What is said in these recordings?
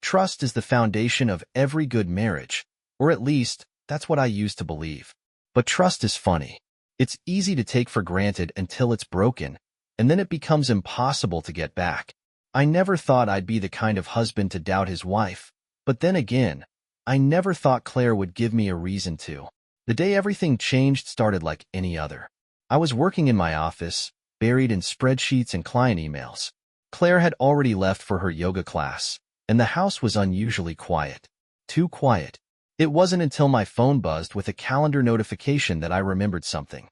Trust is the foundation of every good marriage, or at least, that's what I used to believe. But trust is funny. It's easy to take for granted until it's broken, and then it becomes impossible to get back. I never thought I'd be the kind of husband to doubt his wife, but then again, I never thought Claire would give me a reason to. The day everything changed started like any other. I was working in my office, buried in spreadsheets and client emails. Claire had already left for her yoga class, and the house was unusually quiet. Too quiet. It wasn't until my phone buzzed with a calendar notification that I remembered something.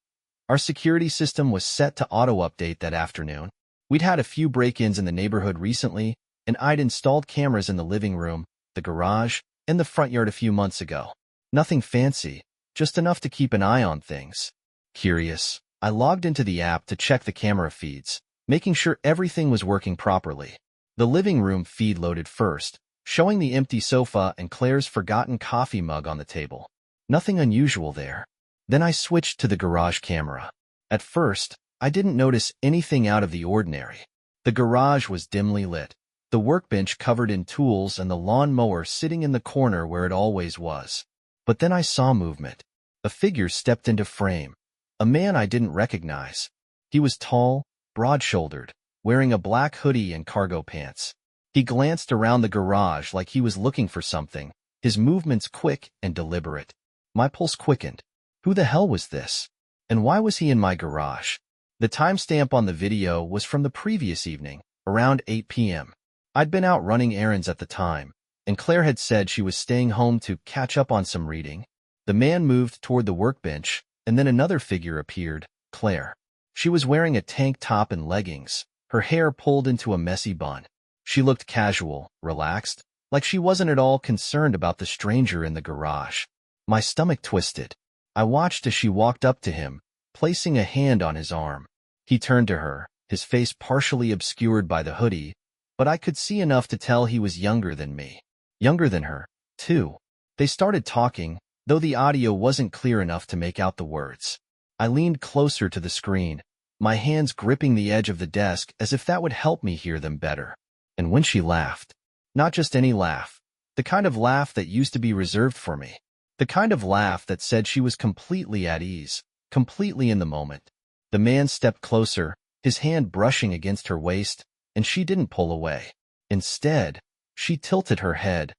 Our security system was set to auto-update that afternoon. We'd had a few break-ins in the neighborhood recently, and I'd installed cameras in the living room, the garage, and the front yard a few months ago. Nothing fancy, just enough to keep an eye on things. Curious, I logged into the app to check the camera feeds, making sure everything was working properly. The living room feed loaded first, showing the empty sofa and Claire's forgotten coffee mug on the table. Nothing unusual there. Then I switched to the garage camera. At first, I didn't notice anything out of the ordinary. The garage was dimly lit, the workbench covered in tools and the lawnmower sitting in the corner where it always was. But then I saw movement. A figure stepped into frame. A man I didn't recognize. He was tall, broad-shouldered, wearing a black hoodie and cargo pants. He glanced around the garage like he was looking for something, his movements quick and deliberate. My pulse quickened. Who the hell was this? And why was he in my garage? The timestamp on the video was from the previous evening, around 8 p.m. I'd been out running errands at the time, and Claire had said she was staying home to catch up on some reading. The man moved toward the workbench, and then another figure appeared, Claire. She was wearing a tank top and leggings, her hair pulled into a messy bun. She looked casual, relaxed, like she wasn't at all concerned about the stranger in the garage. My stomach twisted. I watched as she walked up to him, placing a hand on his arm. He turned to her, his face partially obscured by the hoodie, but I could see enough to tell he was younger than me. Younger than her, too. They started talking, though the audio wasn't clear enough to make out the words. I leaned closer to the screen, my hands gripping the edge of the desk as if that would help me hear them better. And when she laughed, not just any laugh, the kind of laugh that used to be reserved for me, the kind of laugh that said she was completely at ease, completely in the moment. The man stepped closer, his hand brushing against her waist, and she didn't pull away. Instead, she tilted her head,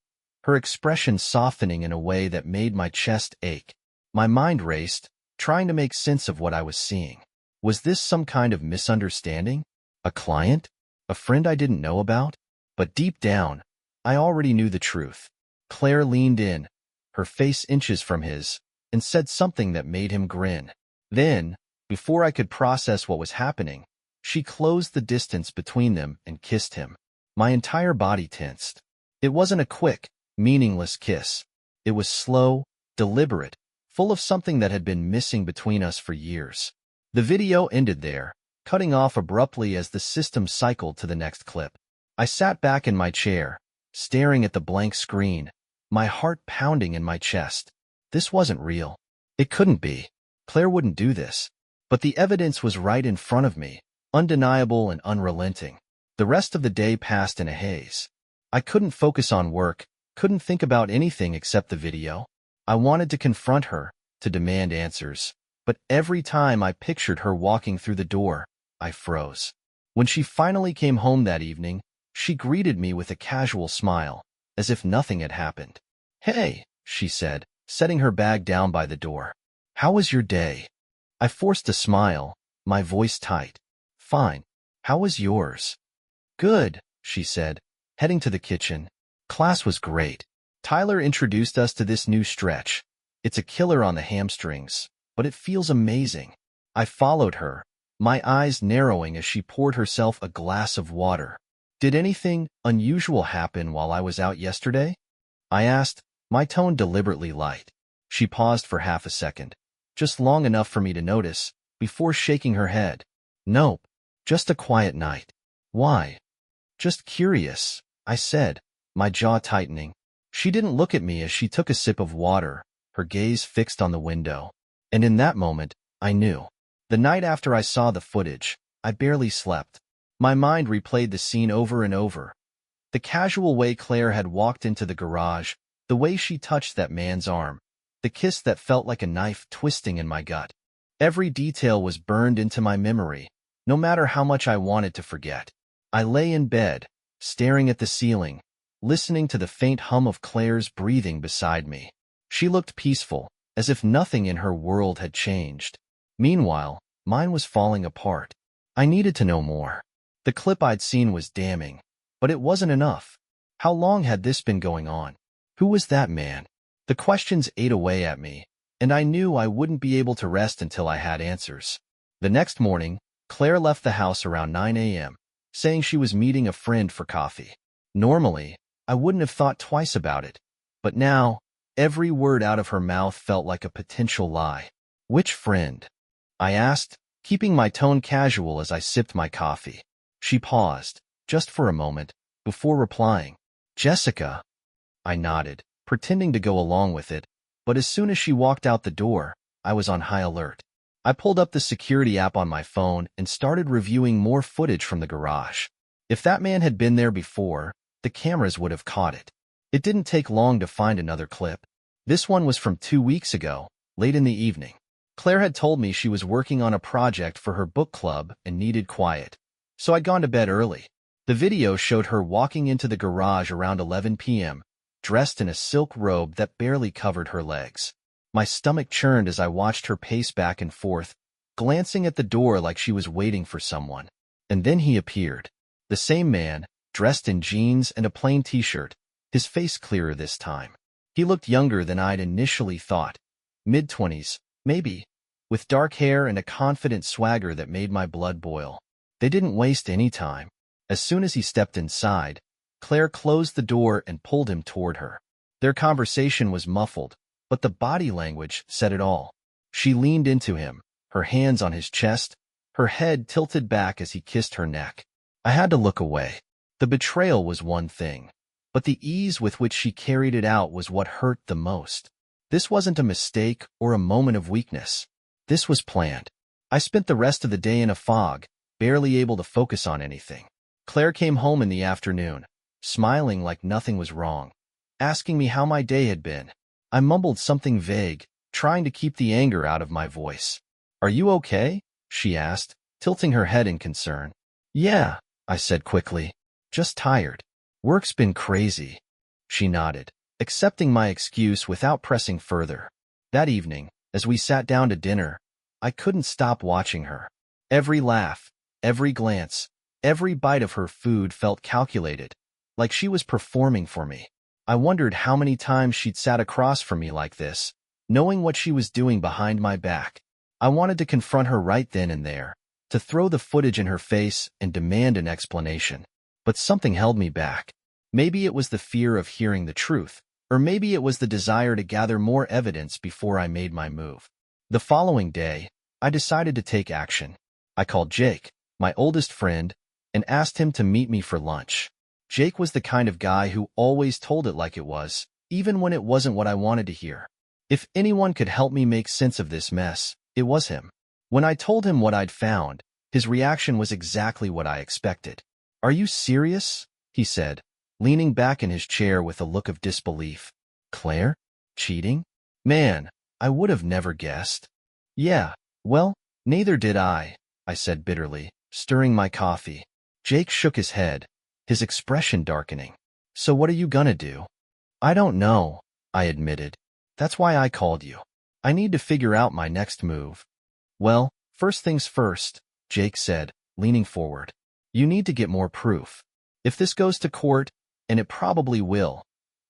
her expression softening in a way that made my chest ache. My mind raced, trying to make sense of what I was seeing. Was this some kind of misunderstanding? A client? A friend I didn't know about? But deep down, I already knew the truth. Claire leaned in, her face inches from his, and said something that made him grin. Then, before I could process what was happening, she closed the distance between them and kissed him. My entire body tensed. It wasn't a quick, meaningless kiss. It was slow, deliberate, full of something that had been missing between us for years. The video ended there, cutting off abruptly as the system cycled to the next clip. I sat back in my chair, staring at the blank screen, my heart pounding in my chest. This wasn't real. It couldn't be. Claire wouldn't do this. But the evidence was right in front of me, undeniable and unrelenting. The rest of the day passed in a haze. I couldn't focus on work, couldn't think about anything except the video. I wanted to confront her, to demand answers. But every time I pictured her walking through the door, I froze. When she finally came home that evening, she greeted me with a casual smile, as if nothing had happened. "Hey," she said, setting her bag down by the door. "How was your day?" I forced a smile, my voice tight. "Fine. How was yours?" "Good," she said, heading to the kitchen. "Class was great. Tyler introduced us to this new stretch. It's a killer on the hamstrings, but it feels amazing." I followed her, my eyes narrowing as she poured herself a glass of water. "Did anything unusual happen while I was out yesterday?" I asked, my tone deliberately light. She paused for half a second, just long enough for me to notice, before shaking her head. "Nope, just a quiet night." "Why?" "Just curious," I said, my jaw tightening. She didn't look at me as she took a sip of water, her gaze fixed on the window. And in that moment, I knew. The night after I saw the footage, I barely slept. My mind replayed the scene over and over. The casual way Claire had walked into the garage, the way she touched that man's arm, the kiss that felt like a knife twisting in my gut. Every detail was burned into my memory, no matter how much I wanted to forget. I lay in bed, staring at the ceiling, listening to the faint hum of Claire's breathing beside me. She looked peaceful, as if nothing in her world had changed. Meanwhile, mine was falling apart. I needed to know more. The clip I'd seen was damning, but it wasn't enough. How long had this been going on? Who was that man? The questions ate away at me, and I knew I wouldn't be able to rest until I had answers. The next morning, Claire left the house around 9 a.m., saying she was meeting a friend for coffee. Normally, I wouldn't have thought twice about it, but now, every word out of her mouth felt like a potential lie. Which friend? I asked, keeping my tone casual as I sipped my coffee. She paused, just for a moment, before replying. Jessica. I nodded, pretending to go along with it, but as soon as she walked out the door, I was on high alert. I pulled up the security app on my phone and started reviewing more footage from the garage. If that man had been there before, the cameras would have caught it. It didn't take long to find another clip. This one was from 2 weeks ago, late in the evening. Claire had told me she was working on a project for her book club and needed quiet, so I'd gone to bed early. The video showed her walking into the garage around 11 p.m., dressed in a silk robe that barely covered her legs. My stomach churned as I watched her pace back and forth, glancing at the door like she was waiting for someone. And then he appeared. The same man, dressed in jeans and a plain t-shirt, his face clearer this time. He looked younger than I'd initially thought. Mid-20s, maybe, with dark hair and a confident swagger that made my blood boil. They didn't waste any time. As soon as he stepped inside, Claire closed the door and pulled him toward her. Their conversation was muffled, but the body language said it all. She leaned into him, her hands on his chest, her head tilted back as he kissed her neck. I had to look away. The betrayal was one thing, but the ease with which she carried it out was what hurt the most. This wasn't a mistake or a moment of weakness. This was planned. I spent the rest of the day in a fog, barely able to focus on anything. Claire came home in the afternoon, smiling like nothing was wrong, asking me how my day had been. I mumbled something vague, trying to keep the anger out of my voice. Are you okay? She asked, tilting her head in concern. Yeah, I said quickly. Just tired. Work's been crazy. She nodded, accepting my excuse without pressing further. That evening, as we sat down to dinner, I couldn't stop watching her. Every laugh, every glance, every bite of her food felt calculated, like she was performing for me. I wondered how many times she'd sat across from me like this, knowing what she was doing behind my back. I wanted to confront her right then and there, to throw the footage in her face and demand an explanation. But something held me back. Maybe it was the fear of hearing the truth, or maybe it was the desire to gather more evidence before I made my move. The following day, I decided to take action. I called Jake, my oldest friend, and asked him to meet me for lunch. Jake was the kind of guy who always told it like it was, even when it wasn't what I wanted to hear. If anyone could help me make sense of this mess, it was him. When I told him what I'd found, his reaction was exactly what I expected. Are you serious? He said, leaning back in his chair with a look of disbelief. Claire? Cheating? Man, I would have never guessed. Yeah, well, neither did I said bitterly, stirring my coffee. Jake shook his head, his expression darkening. So what are you gonna do? I don't know, I admitted. That's why I called you. I need to figure out my next move. Well, first things first, Jake said, leaning forward. You need to get more proof. If this goes to court, and it probably will,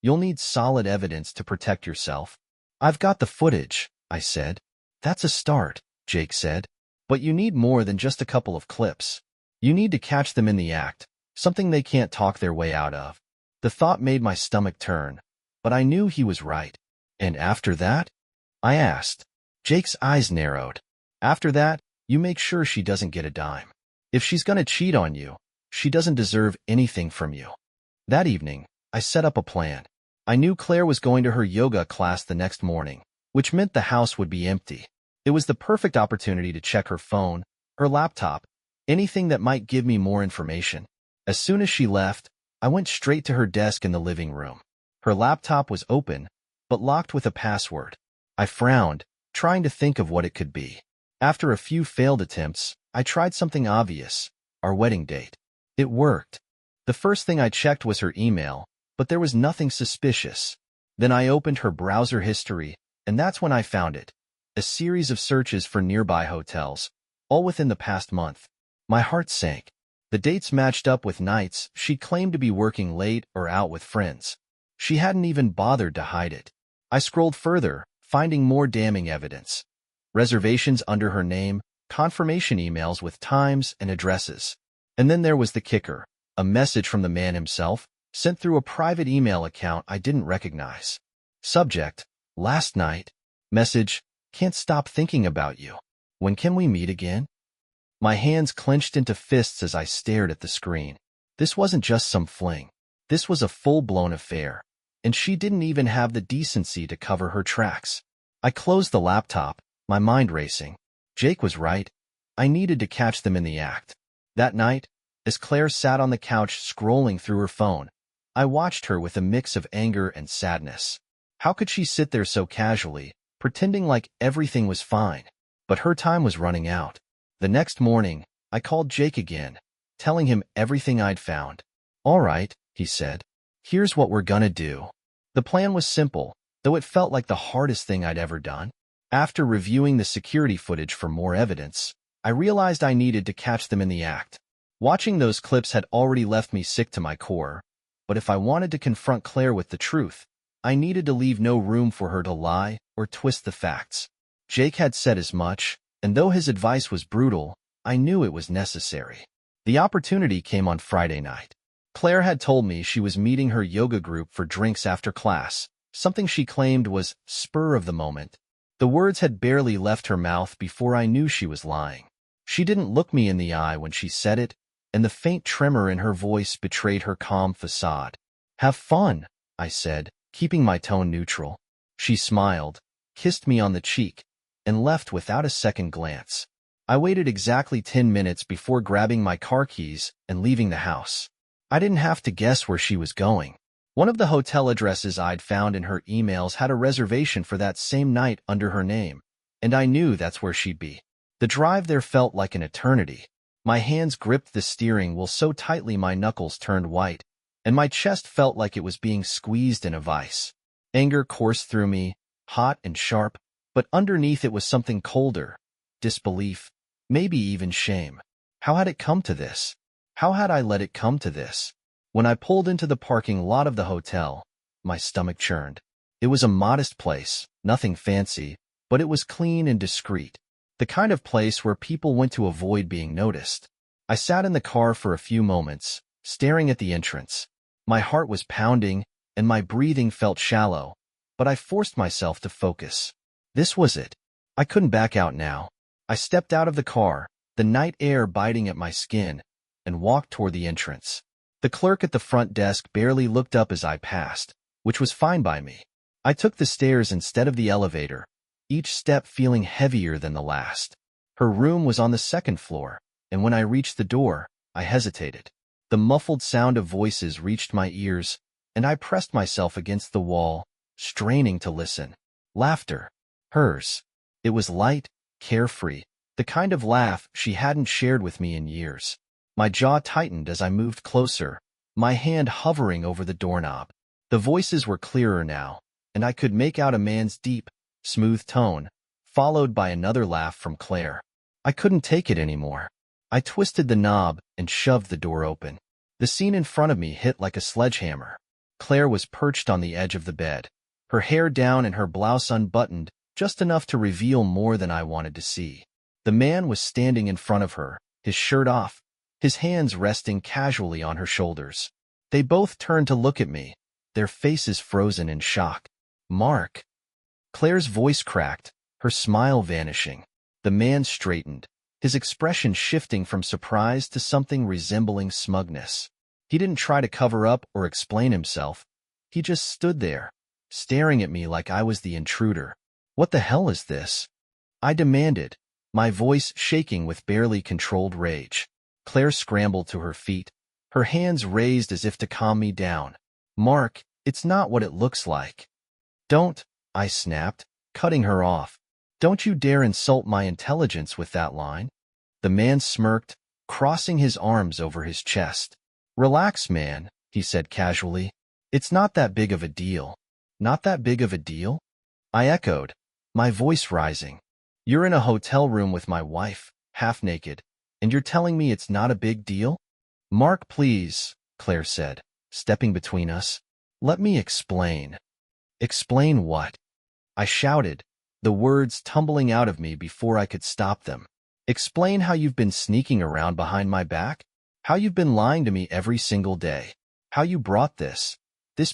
you'll need solid evidence to protect yourself. I've got the footage, I said. That's a start, Jake said. But you need more than just a couple of clips. You need to catch them in the act, something they can't talk their way out of. The thought made my stomach turn, but I knew he was right. And after that? I asked. Jake's eyes narrowed. After that, you make sure she doesn't get a dime. If she's gonna cheat on you, she doesn't deserve anything from you. That evening, I set up a plan. I knew Claire was going to her yoga class the next morning, which meant the house would be empty. It was the perfect opportunity to check her phone, her laptop, anything that might give me more information. As soon as she left, I went straight to her desk in the living room. Her laptop was open, but locked with a password. I frowned, trying to think of what it could be. After a few failed attempts, I tried something obvious: our wedding date. It worked. The first thing I checked was her email, but there was nothing suspicious. Then I opened her browser history, and that's when I found it. A series of searches for nearby hotels, all within the past month. My heart sank. The dates matched up with nights she claimed to be working late or out with friends. She hadn't even bothered to hide it. I scrolled further, finding more damning evidence. Reservations under her name, confirmation emails with times and addresses. And then there was the kicker: a message from the man himself, sent through a private email account I didn't recognize. Subject: last night. Message: can't stop thinking about you. When can we meet again? My hands clenched into fists as I stared at the screen. This wasn't just some fling. This was a full-blown affair, and she didn't even have the decency to cover her tracks. I closed the laptop, my mind racing. Jake was right. I needed to catch them in the act. That night, as Claire sat on the couch scrolling through her phone, I watched her with a mix of anger and sadness. How could she sit there so casually, pretending like everything was fine? But her time was running out. The next morning, I called Jake again, telling him everything I'd found. "All right," he said. "Here's what we're gonna do." The plan was simple, though it felt like the hardest thing I'd ever done. After reviewing the security footage for more evidence, I realized I needed to catch them in the act. Watching those clips had already left me sick to my core, but if I wanted to confront Claire with the truth, I needed to leave no room for her to lie or twist the facts. Jake had said as much, and though his advice was brutal, I knew it was necessary. The opportunity came on Friday night. Claire had told me she was meeting her yoga group for drinks after class, something she claimed was spur of the moment. The words had barely left her mouth before I knew she was lying. She didn't look me in the eye when she said it, and the faint tremor in her voice betrayed her calm facade. "Have fun," I said, keeping my tone neutral. She smiled, kissed me on the cheek, and left without a second glance. I waited exactly 10 minutes before grabbing my car keys and leaving the house. I didn't have to guess where she was going. One of the hotel addresses I'd found in her emails had a reservation for that same night under her name, and I knew that's where she'd be. The drive there felt like an eternity. My hands gripped the steering wheel so tightly my knuckles turned white, and my chest felt like it was being squeezed in a vice. Anger coursed through me, hot and sharp, but underneath it was something colder: disbelief, maybe even shame. How had it come to this? How had I let it come to this? When I pulled into the parking lot of the hotel, my stomach churned. It was a modest place, nothing fancy, but it was clean and discreet. The kind of place where people went to avoid being noticed. I sat in the car for a few moments, staring at the entrance. My heart was pounding, and my breathing felt shallow, but I forced myself to focus. This was it. I couldn't back out now. I stepped out of the car, the night air biting at my skin, and walked toward the entrance. The clerk at the front desk barely looked up as I passed, which was fine by me. I took the stairs instead of the elevator, each step feeling heavier than the last. Her room was on the second floor, and when I reached the door, I hesitated. The muffled sound of voices reached my ears, and I pressed myself against the wall, straining to listen. Laughter. Hers. It was light, carefree, the kind of laugh she hadn't shared with me in years. My jaw tightened as I moved closer, my hand hovering over the doorknob. The voices were clearer now, and I could make out a man's deep, smooth tone, followed by another laugh from Claire. I couldn't take it anymore. I twisted the knob and shoved the door open. The scene in front of me hit like a sledgehammer. Claire was perched on the edge of the bed, her hair down and her blouse unbuttoned, just enough to reveal more than I wanted to see. The man was standing in front of her, his shirt off, his hands resting casually on her shoulders. They both turned to look at me, their faces frozen in shock. "Mark." Claire's voice cracked, her smile vanishing. The man straightened, his expression shifting from surprise to something resembling smugness. He didn't try to cover up or explain himself. He just stood there, staring at me like I was the intruder. "What the hell is this?" I demanded, my voice shaking with barely controlled rage. Claire scrambled to her feet, her hands raised as if to calm me down. Mark, it's not what it looks like. Don't, I snapped, cutting her off. Don't you dare insult my intelligence with that line. The man smirked, crossing his arms over his chest. Relax, man, he said casually. It's not that big of a deal. Not that big of a deal? I echoed, my voice rising. You're in a hotel room with my wife, half naked, and you're telling me it's not a big deal? Mark, please, Claire said, stepping between us. Let me explain. Explain what? I shouted, the words tumbling out of me before I could stop them. Explain how you've been sneaking around behind my back? How you've been lying to me every single day? How you brought this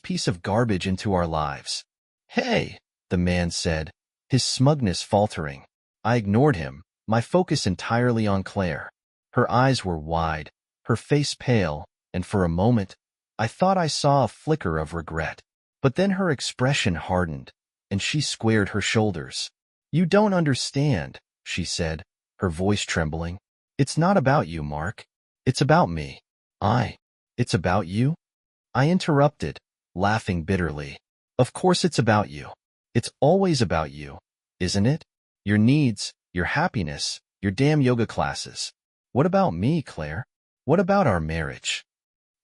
piece of garbage into our lives? Hey, the man said, his smugness faltering. I ignored him, my focus entirely on Claire. Her eyes were wide, her face pale, and for a moment, I thought I saw a flicker of regret. But then her expression hardened, and she squared her shoulders. You don't understand, she said, her voice trembling. It's not about you, Mark. It's about me. It's about you? I interrupted, laughing bitterly. Of course it's about you. It's always about you, isn't it? Your needs, your happiness, your damn yoga classes. What about me, Claire? What about our marriage?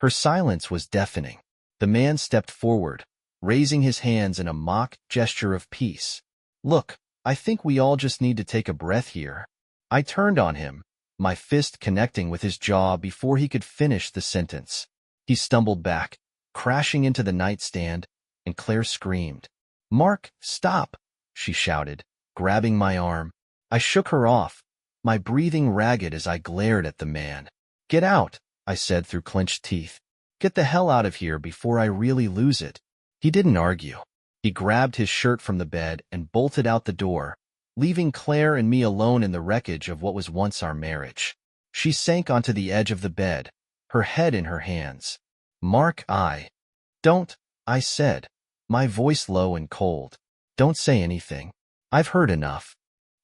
Her silence was deafening. The man stepped forward, raising his hands in a mock gesture of peace. Look, I think we all just need to take a breath here. I turned on him, my fist connecting with his jaw before he could finish the sentence. He stumbled back, crashing into the nightstand, and Claire screamed. Mark, stop, she shouted, grabbing my arm. I shook her off, my breathing ragged as I glared at the man. Get out, I said through clenched teeth. Get the hell out of here before I really lose it. He didn't argue. He grabbed his shirt from the bed and bolted out the door, leaving Claire and me alone in the wreckage of what was once our marriage. She sank onto the edge of the bed, her head in her hands. Mark, Don't, I said, my voice low and cold. Don't say anything. I've heard enough.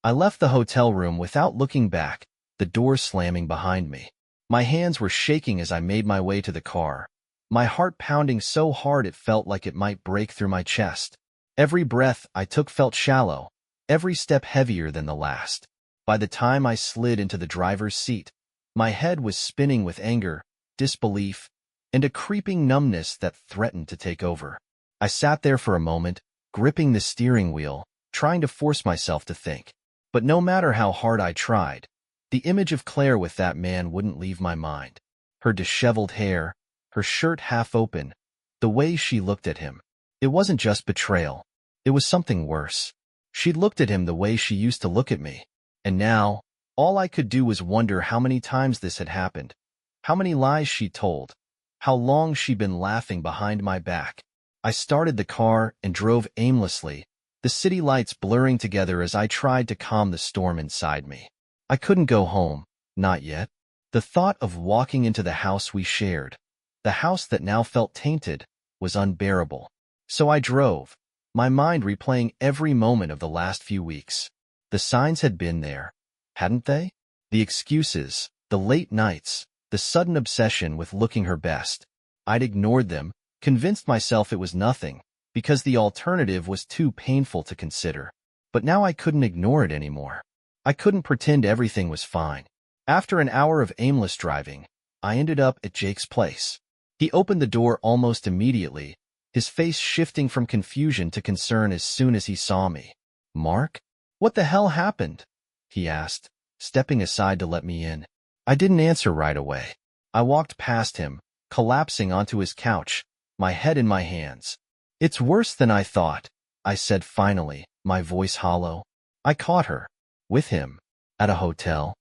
I left the hotel room without looking back, the door slamming behind me. My hands were shaking as I made my way to the car, my heart pounding so hard it felt like it might break through my chest. Every breath I took felt shallow, every step heavier than the last. By the time I slid into the driver's seat, my head was spinning with anger, disbelief, and a creeping numbness that threatened to take over. I sat there for a moment, gripping the steering wheel, trying to force myself to think. But no matter how hard I tried, the image of Claire with that man wouldn't leave my mind. Her disheveled hair, her shirt half open, the way she looked at him. It wasn't just betrayal. It was something worse. She'd looked at him the way she used to look at me. And now, all I could do was wonder how many times this had happened, how many lies she told, how long she'd been laughing behind my back. I started the car and drove aimlessly, the city lights blurring together as I tried to calm the storm inside me. I couldn't go home, not yet. The thought of walking into the house we shared, the house that now felt tainted, was unbearable. So I drove, my mind replaying every moment of the last few weeks. The signs had been there, hadn't they? The excuses, the late nights, the sudden obsession with looking her best. I'd ignored them, convinced myself it was nothing, because the alternative was too painful to consider. But now I couldn't ignore it anymore. I couldn't pretend everything was fine. After an hour of aimless driving, I ended up at Jake's place. He opened the door almost immediately, his face shifting from confusion to concern as soon as he saw me. Mark? What the hell happened? He asked, stepping aside to let me in. I didn't answer right away. I walked past him, collapsing onto his couch, my head in my hands. It's worse than I thought, I said finally, my voice hollow. I caught her. With him. At a hotel.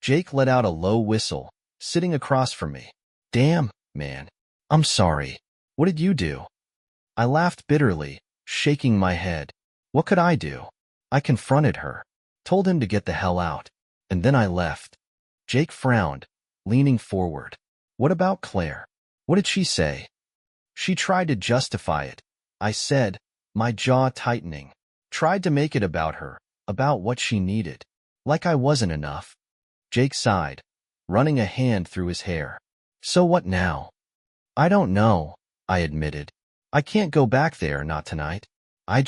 Jake let out a low whistle, sitting across from me. Damn, man. I'm sorry. What did you do? I laughed bitterly, shaking my head. What could I do? I confronted her, told him to get the hell out, and then I left. Jake frowned, leaning forward. What about Claire? What did she say? She tried to justify it, I said, my jaw tightening. Tried to make it about her, about what she needed. Like I wasn't enough. Jake sighed, running a hand through his hair. So what now? I don't know, I admitted. I can't go back there, not tonight. I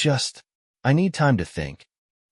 need time to think.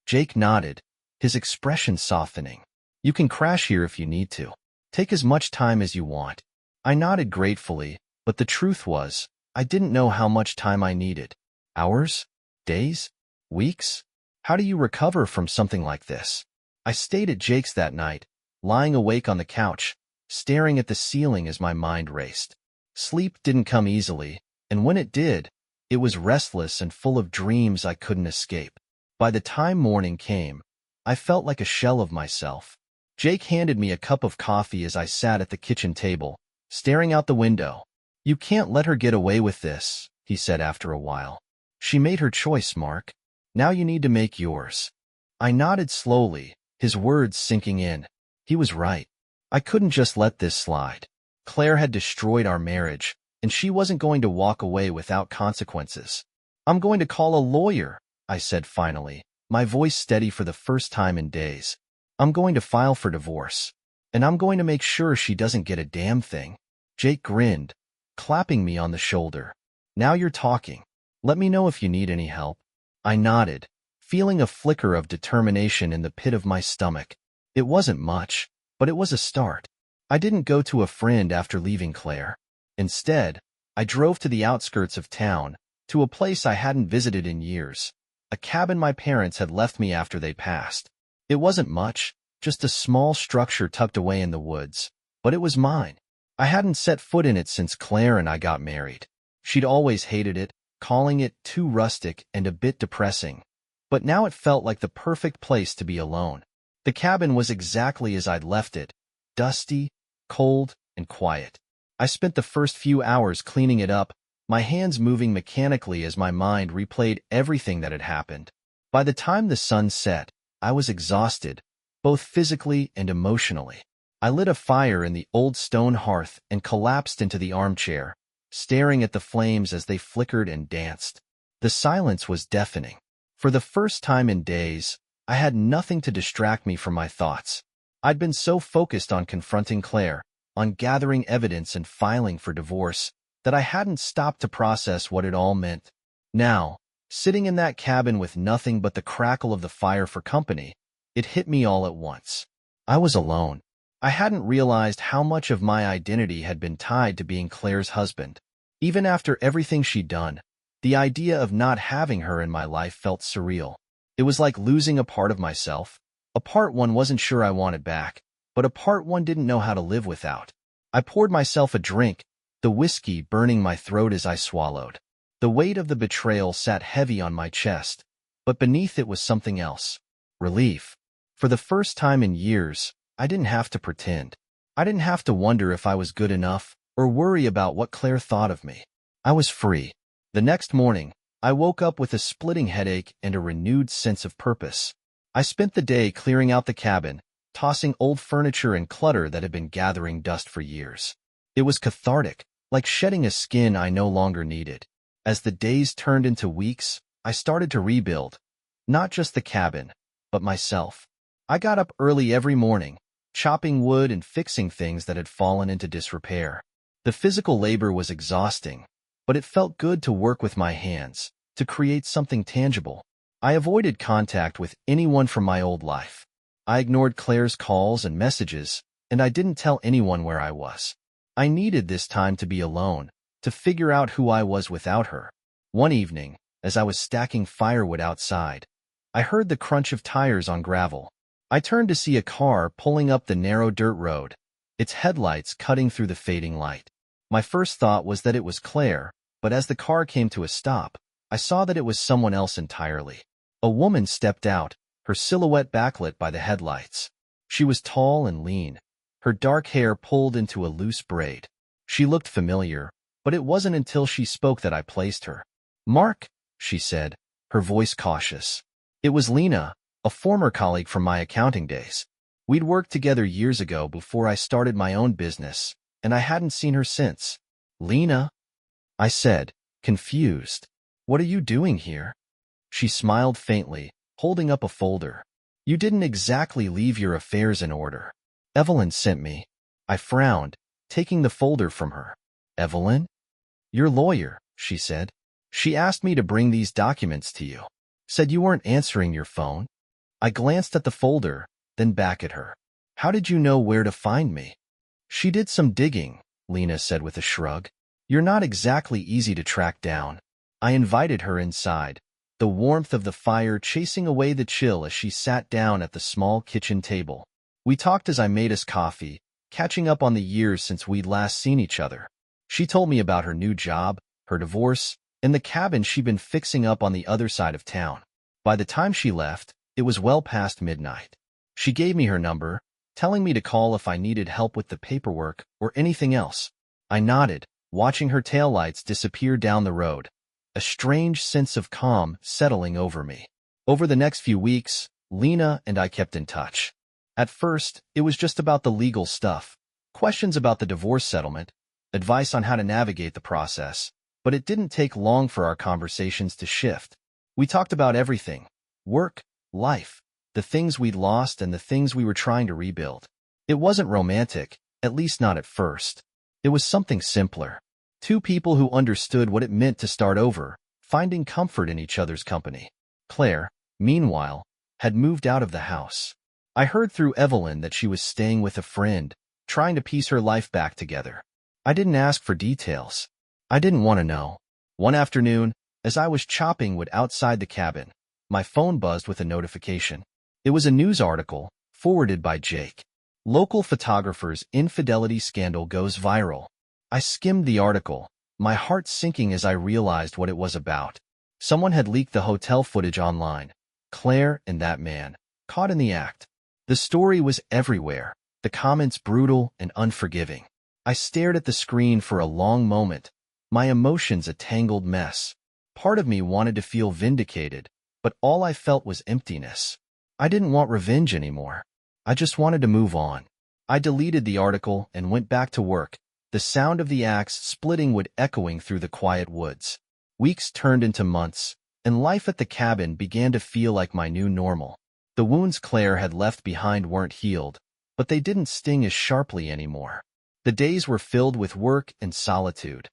Jake nodded, his expression softening. You can crash here if you need to. Take as much time as you want. I nodded gratefully, but the truth was, I didn't know how much time I needed. Hours? Days? Weeks? How do you recover from something like this? I stayed at Jake's that night, lying awake on the couch, staring at the ceiling as my mind raced. Sleep didn't come easily, and when it did, it was restless and full of dreams I couldn't escape. By the time morning came, I felt like a shell of myself. Jake handed me a cup of coffee as I sat at the kitchen table, staring out the window. You can't let her get away with this, he said after a while. She made her choice, Mark. Now you need to make yours. I nodded slowly, his words sinking in. He was right. I couldn't just let this slide. Claire had destroyed our marriage, and she wasn't going to walk away without consequences. I'm going to call a lawyer, I said finally, my voice steady for the first time in days. I'm going to file for divorce, and I'm going to make sure she doesn't get a damn thing. Jake grinned, clapping me on the shoulder. Now you're talking. Let me know if you need any help. I nodded, feeling a flicker of determination in the pit of my stomach. It wasn't much, but it was a start. I didn't go to a friend after leaving Claire. Instead, I drove to the outskirts of town, to a place I hadn't visited in years, a cabin my parents had left me after they passed. It wasn't much, just a small structure tucked away in the woods, but it was mine. I hadn't set foot in it since Claire and I got married. She'd always hated it, calling it too rustic and a bit depressing, but now it felt like the perfect place to be alone. The cabin was exactly as I'd left it, dusty, cold, and quiet. I spent the first few hours cleaning it up, my hands moving mechanically as my mind replayed everything that had happened. By the time the sun set, I was exhausted, both physically and emotionally. I lit a fire in the old stone hearth and collapsed into the armchair, staring at the flames as they flickered and danced. The silence was deafening. For the first time in days, I had nothing to distract me from my thoughts. I'd been so focused on confronting Claire, on gathering evidence and filing for divorce, that I hadn't stopped to process what it all meant. Now, sitting in that cabin with nothing but the crackle of the fire for company, it hit me all at once. I was alone. I hadn't realized how much of my identity had been tied to being Claire's husband. Even after everything she'd done, the idea of not having her in my life felt surreal. It was like losing a part of myself, a part one wasn't sure I wanted back, but a part one didn't know how to live without. I poured myself a drink, the whiskey burning my throat as I swallowed. The weight of the betrayal sat heavy on my chest, but beneath it was something else. Relief. For the first time in years, I didn't have to pretend. I didn't have to wonder if I was good enough or worry about what Claire thought of me. I was free. The next morning, I woke up with a splitting headache and a renewed sense of purpose. I spent the day clearing out the cabin, tossing old furniture and clutter that had been gathering dust for years. It was cathartic, like shedding a skin I no longer needed. As the days turned into weeks, I started to rebuild, not just the cabin, but myself. I got up early every morning, chopping wood and fixing things that had fallen into disrepair. The physical labor was exhausting, but it felt good to work with my hands, to create something tangible. I avoided contact with anyone from my old life. I ignored Claire's calls and messages, and I didn't tell anyone where I was. I needed this time to be alone, to figure out who I was without her. One evening, as I was stacking firewood outside, I heard the crunch of tires on gravel. I turned to see a car pulling up the narrow dirt road, its headlights cutting through the fading light. My first thought was that it was Claire, but as the car came to a stop, I saw that it was someone else entirely. A woman stepped out, her silhouette backlit by the headlights. She was tall and lean, her dark hair pulled into a loose braid. She looked familiar, but it wasn't until she spoke that I placed her. "Mark," she said, her voice cautious. It was Lena, a former colleague from my accounting days. We'd worked together years ago before I started my own business, and I hadn't seen her since. "Lena?" I said, confused. "What are you doing here?" She smiled faintly, holding up a folder. "You didn't exactly leave your affairs in order. Evelyn sent me." I frowned, taking the folder from her. "Evelyn? Your lawyer," she said. "She asked me to bring these documents to you. Said you weren't answering your phone." I glanced at the folder, then back at her. "How did you know where to find me?" "She did some digging," Lena said with a shrug. "You're not exactly easy to track down." I invited her inside, the warmth of the fire chasing away the chill as she sat down at the small kitchen table. We talked as I made us coffee, catching up on the years since we'd last seen each other. She told me about her new job, her divorce, and the cabin she'd been fixing up on the other side of town. By the time she left, it was well past midnight. She gave me her number, telling me to call if I needed help with the paperwork or anything else. I nodded, watching her taillights disappear down the road, a strange sense of calm settling over me. Over the next few weeks, Lena and I kept in touch. At first, it was just about the legal stuff, questions about the divorce settlement, advice on how to navigate the process, but it didn't take long for our conversations to shift. We talked about everything: work, life, the things we'd lost and the things we were trying to rebuild. It wasn't romantic, at least not at first. It was something simpler. Two people who understood what it meant to start over, finding comfort in each other's company. Claire, meanwhile, had moved out of the house. I heard through Evelyn that she was staying with a friend, trying to piece her life back together. I didn't ask for details. I didn't want to know. One afternoon, as I was chopping wood outside the cabin, my phone buzzed with a notification. It was a news article, forwarded by Jake. Local photographer's infidelity scandal goes viral. I skimmed the article, my heart sinking as I realized what it was about. Someone had leaked the hotel footage online. Claire and that man, caught in the act. The story was everywhere, the comments brutal and unforgiving. I stared at the screen for a long moment, my emotions a tangled mess. Part of me wanted to feel vindicated, but all I felt was emptiness. I didn't want revenge anymore. I just wanted to move on. I deleted the article and went back to work, the sound of the axe splitting wood echoing through the quiet woods. Weeks turned into months, and life at the cabin began to feel like my new normal. The wounds Claire had left behind weren't healed, but they didn't sting as sharply anymore. The days were filled with work and solitude,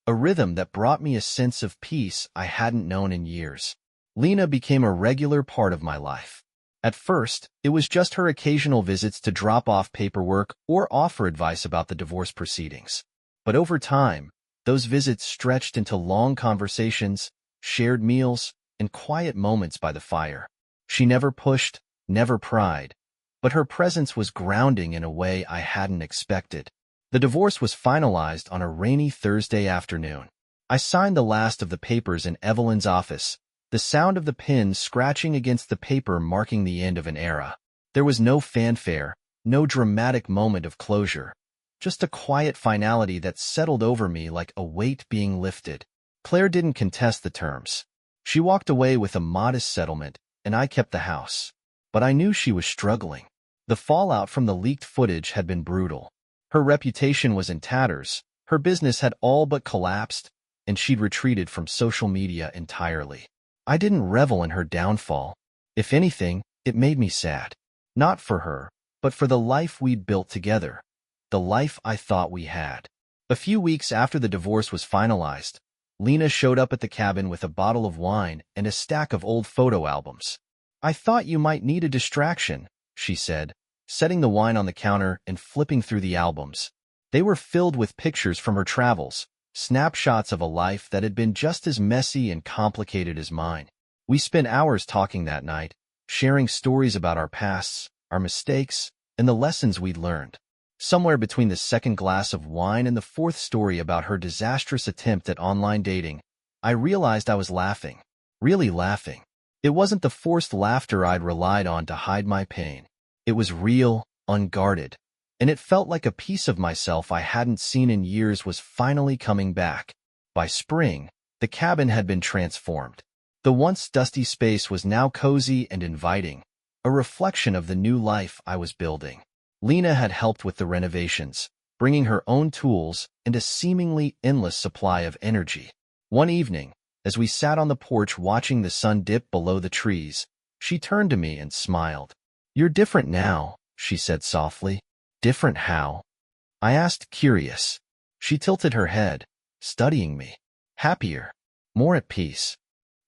a rhythm that brought me a sense of peace I hadn't known in years. Lena became a regular part of my life. At first, it was just her occasional visits to drop off paperwork or offer advice about the divorce proceedings. But over time, those visits stretched into long conversations, shared meals, and quiet moments by the fire. She never pushed, never pried, but her presence was grounding in a way I hadn't expected. The divorce was finalized on a rainy Thursday afternoon. I signed the last of the papers in Evelyn's office, the sound of the pen scratching against the paper marking the end of an era. There was no fanfare, no dramatic moment of closure, just a quiet finality that settled over me like a weight being lifted. Claire didn't contest the terms. She walked away with a modest settlement, and I kept the house. But I knew she was struggling. The fallout from the leaked footage had been brutal. Her reputation was in tatters, her business had all but collapsed, and she'd retreated from social media entirely. I didn't revel in her downfall. If anything, it made me sad. Not for her, but for the life we'd built together. The life I thought we had. A few weeks after the divorce was finalized, Lena showed up at the cabin with a bottle of wine and a stack of old photo albums. "I thought you might need a distraction," she said, setting the wine on the counter and flipping through the albums. They were filled with pictures from her travels, snapshots of a life that had been just as messy and complicated as mine. We spent hours talking that night, sharing stories about our pasts, our mistakes, and the lessons we'd learned. Somewhere between the second glass of wine and the fourth story about her disastrous attempt at online dating, I realized I was laughing. Really laughing. It wasn't the forced laughter I'd relied on to hide my pain. It was real, unguarded, and it felt like a piece of myself I hadn't seen in years was finally coming back. By spring, the cabin had been transformed. The once dusty space was now cozy and inviting, a reflection of the new life I was building. Lena had helped with the renovations, bringing her own tools and a seemingly endless supply of energy. One evening, as we sat on the porch watching the sun dip below the trees, she turned to me and smiled. "You're different now," she said softly. "Different how?" I asked, curious. She tilted her head, studying me. Happier. More at peace.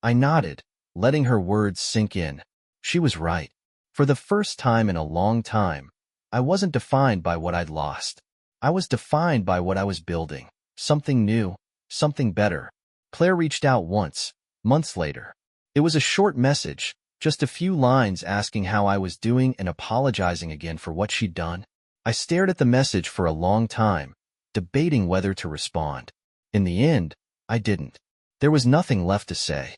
I nodded, letting her words sink in. She was right. For the first time in a long time, I wasn't defined by what I'd lost. I was defined by what I was building. Something new, something better. Claire reached out once, months later. It was a short message, just a few lines asking how I was doing and apologizing again for what she'd done. I stared at the message for a long time, debating whether to respond. In the end, I didn't. There was nothing left to say.